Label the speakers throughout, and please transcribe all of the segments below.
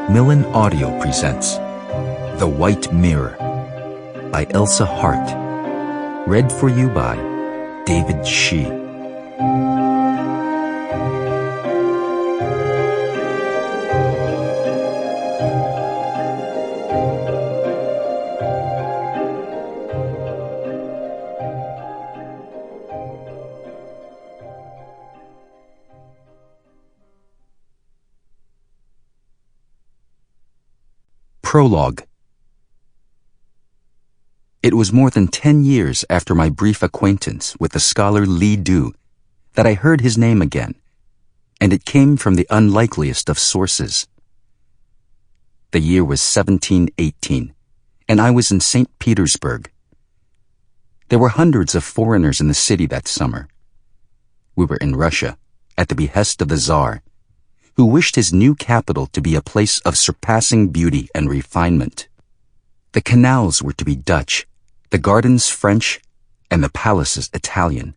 Speaker 1: Macmillan Audio presents The White Mirror by Elsa Hart. Read for you by David Shih. Prologue. It was more than 10 years after my brief acquaintance with the scholar Li Du that I heard his name again, and it came from the unlikeliest of sources. The year was 1718, and I was in St. Petersburg. There were hundreds of foreigners in the city that summer. We were in Russia, at the behest of the Tsar, who wished his new capital to be a place of surpassing beauty and refinement. The canals were to be Dutch, the gardens French, and the palaces Italian.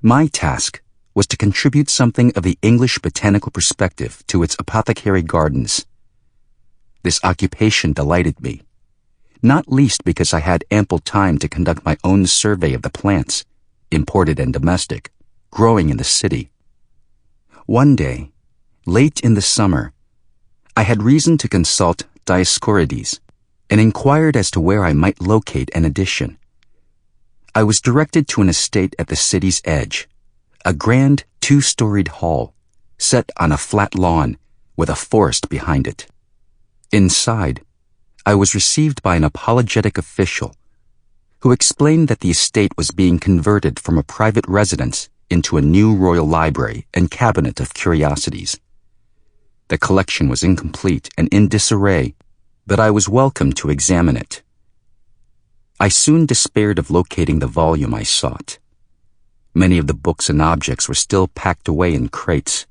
Speaker 1: My task was to contribute something of the English botanical perspective to its apothecary gardens. This occupation delighted me, not least because I had ample time to conduct my own survey of the plants, imported and domestic, growing in the city. One day, late in the summer, I had reason to consult Dioscorides and inquired as to where I might locate an addition. I was directed to an estate at the city's edge, a grand two-storied hall set on a flat lawn with a forest behind it. Inside, I was received by an apologetic official who explained that the estate was being converted from a private residence into a new royal library and cabinet of curiosities. The collection was incomplete and in disarray, but I was welcome to examine it. I soon despaired of locating the volume I sought. Many of the books and objects were still packed away in crates,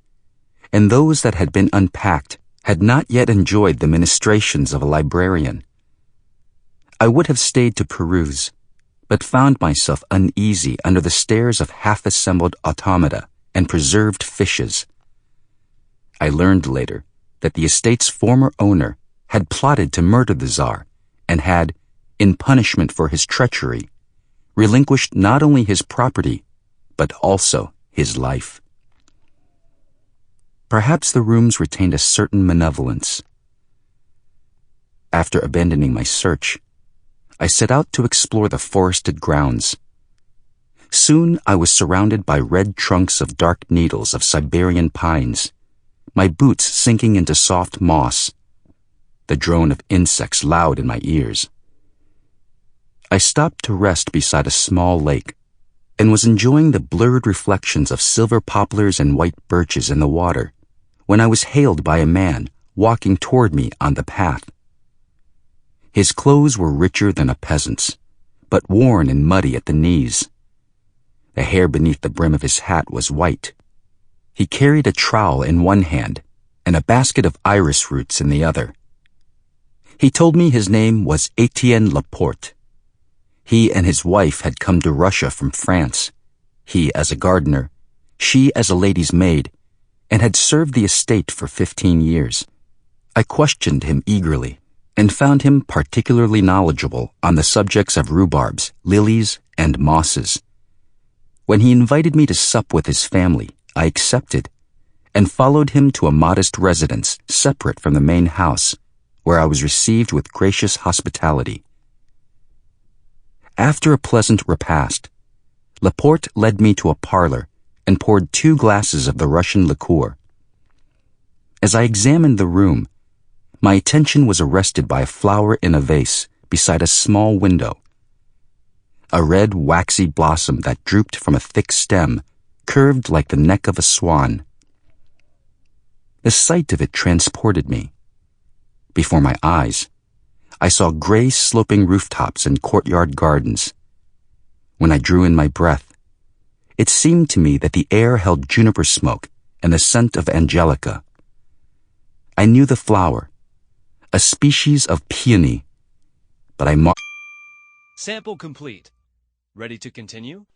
Speaker 1: and those that had been unpacked had not yet enjoyed the ministrations of a librarian. I would have stayed to peruse, but found myself uneasy under the stares of half-assembled automata and preserved fishes. I learned later that the estate's former owner had plotted to murder the Tsar and had, in punishment for his treachery, relinquished not only his property, but also his life. Perhaps the rooms retained a certain malevolence. After abandoning my search, I set out to explore the forested grounds. Soon I was surrounded by red trunks of dark needles of Siberian pines, my boots sinking into soft moss, the drone of insects loud in my ears. I stopped to rest beside a small lake and was enjoying the blurred reflections of silver poplars and white birches in the water when I was hailed by a man walking toward me on the path. His clothes were richer than a peasant's, but worn and muddy at the knees. The hair beneath the brim of his hat was white. He carried a trowel in one hand and a basket of iris roots in the other. He told me his name was Etienne Laporte. He and his wife had come to Russia from France, he as a gardener, she as a lady's maid, and had served the estate for 15 years. I questioned him eagerly and found him particularly knowledgeable on the subjects of rhubarbs, lilies, and mosses. When he invited me to sup with his family, I accepted and followed him to a modest residence separate from the main house, where I was received with gracious hospitality. After a pleasant repast, Laporte led me to a parlor and poured 2 glasses of the Russian liqueur. As I examined the room, my attention was arrested by a flower in a vase beside a small window. A red waxy blossom that drooped from a thick stem, curved like the neck of a swan. The sight of it transported me. Before my eyes, I saw gray sloping rooftops and courtyard gardens. When I drew in my breath, it seemed to me that the air held juniper smoke and the scent of angelica. I knew the flower, a species of peony, but I
Speaker 2: Sample complete. Ready to continue?